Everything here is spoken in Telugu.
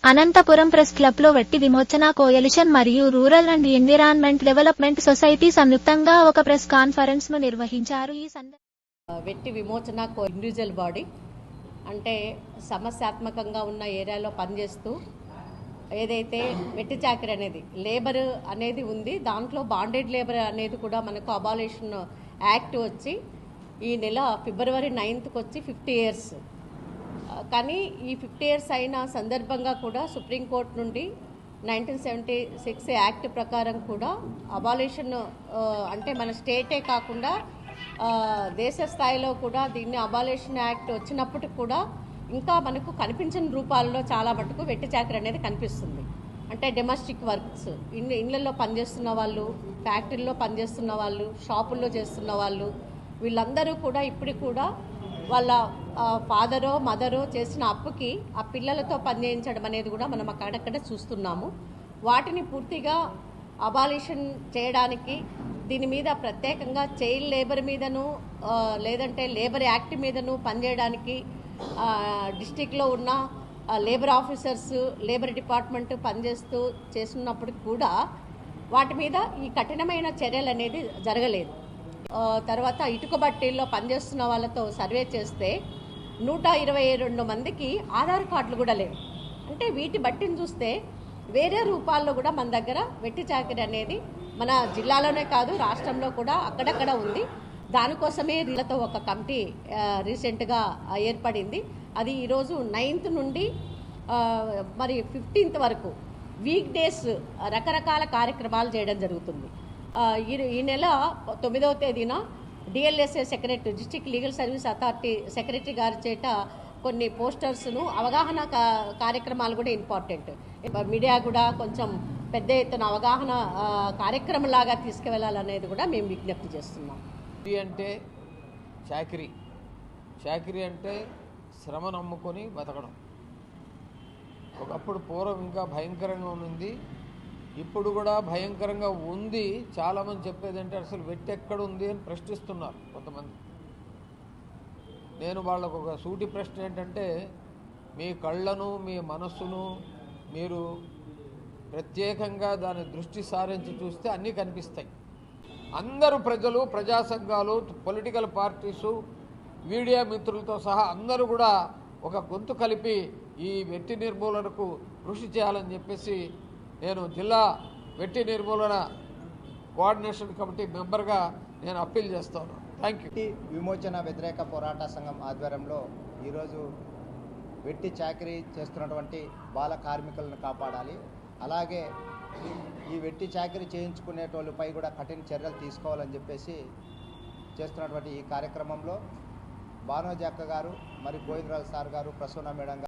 అనంతపురం ప్రెస్ క్లబ్లో వెట్టి విమోచన కోయలిషన్ మరియు rural and environment development society సంయుక్తంగా ఒక ప్రెస్ కాన్ఫరెన్స్ ను నిర్వహించారు. ఈ వెట్టి విమోచన ఇండివిజువల్ బాడీ అంటే సమస్యాత్మకంగా ఉన్న ఏరియాలో పనిచేస్తూ ఏదైతే వెట్టి చాకరీ అనేది లేబర్ అనేది ఉంది, దాంట్లో బాండెడ్ లేబర్ అనేది కూడా మనకు అబాలిషన్ యాక్ట్ వచ్చి ఈ నెల ఫిబ్రవరి 9th వచ్చి 50 years. కానీ ఈ 50 years అయిన సందర్భంగా కూడా సుప్రీంకోర్టు నుండి 1976 యాక్ట్ ప్రకారం కూడా అబాలిషన్ అంటే మన స్టేటే కాకుండా దేశ స్థాయిలో కూడా దీన్ని అబాలిషన్ యాక్ట్ వచ్చినప్పటికి కూడా ఇంకా మనకు కనిపించని రూపాల్లో చాలా మటుకు వెట్టి చాకరీ అనేది కనిపిస్తుంది. అంటే డొమెస్టిక్ వర్క్స్, ఇళ్లలో పనిచేస్తున్న వాళ్ళు, ఫ్యాక్టరీలో పనిచేస్తున్న వాళ్ళు, షాపుల్లో చేస్తున్న వాళ్ళు, వీళ్ళందరూ కూడా ఇప్పటికి కూడా వాళ్ళ ఫాదరో మదరో చేసిన అప్పుకి ఆ పిల్లలతో పనిచేయించడం అనేది కూడా మనం అక్కడక్కడ చూస్తున్నాము. వాటిని పూర్తిగా అబాలిషన్ చేయడానికి దీని మీద ప్రత్యేకంగా చైల్డ్ లేబర్ మీదను లేదంటే లేబర్ యాక్ట్ మీదను పనిచేయడానికి డిస్టిక్లో ఉన్న లేబర్ ఆఫీసర్స్, లేబర్ డిపార్ట్మెంట్ పనిచేస్తూ చేస్తున్నప్పటికి కూడా వాటి మీద ఈ కఠినమైన చర్యలు అనేది జరగలేదు. తర్వాత ఇటుక బట్టీల్లో పనిచేస్తున్న వాళ్ళతో సర్వే చేస్తే 122 మందికి ఆధార్ కార్డులు కూడా లేవు. అంటే వీటి బట్టిని చూస్తే వేరే రూపాల్లో కూడా మన దగ్గర వెట్టి చాకరీ అనేది మన జిల్లాలోనే కాదు రాష్ట్రంలో కూడా అక్కడక్కడ ఉంది. దానికోసమే వీళ్ళతో ఒక కమిటీ రీసెంట్గా ఏర్పడింది. అది ఈరోజు 9th నుండి మరి 15th వరకు వీక్ డేస్ రకరకాల కార్యక్రమాలు చేయడం జరుగుతుంది. ఈ నెల 9వ తేదీన DLSA secretary, district legal service authority secretary గారి చేత కొన్ని పోస్టర్స్ను అవగాహన కార్యక్రమాలు కూడా ఇంపార్టెంట్. మీడియా కూడా కొంచెం పెద్ద ఎత్తున అవగాహన కార్యక్రమంలాగా తీసుకువెళ్ళాలనేది కూడా మేము విజ్ఞప్తి చేస్తున్నాం. అంటే చాకరీ అంటే శ్రమ నమ్ముకొని బతకడం. ఒకప్పుడు పూర్వం ఇంకా భయంకరంగా ఉంది, ఇప్పుడు కూడా భయంకరంగా ఉంది. చాలామంది చెప్పేది అంటే అసలు వెట్టి ఎక్కడ ఉంది అని ప్రశ్నిస్తున్నారు కొంతమంది. నేను వాళ్ళకు ఒక సూటి ప్రశ్న ఏంటంటే, మీ కళ్ళను మీ మనస్సును మీరు ప్రత్యేకంగా దాని దృష్టి సారించి చూస్తే అన్నీ కనిపిస్తాయి. అందరూ ప్రజలు, ప్రజా సంఘాలు, పొలిటికల్ పార్టీసు, మీడియా మిత్రులతో సహా అందరూ కూడా ఒక గొంతు కలిపి ఈ వెట్టి నిర్మూలనకు కృషి చేయాలని చెప్పేసి నేను జిల్లా వెట్టి నిర్మూలన కోఆర్డినేషన్ కమిటీ మెంబర్గా నేను అప్పీల్ చేస్తాను. Thank you. విమోచన వ్యతిరేక పోరాట సంఘం ఆధ్వర్యంలో ఈరోజు వెట్టి చాకరీ చేస్తున్నటువంటి బాల కార్మికులను కాపాడాలి, అలాగే ఈ వెట్టి చాకరీ చేయించుకునేటోళ్ళపై కూడా కఠిన చర్యలు తీసుకోవాలని చెప్పేసి చేస్తున్నటువంటి ఈ కార్యక్రమంలో భానోజీ అక్క గారు, మరి గోవిందరాజు సార్ గారు, ప్రసన్న మేడం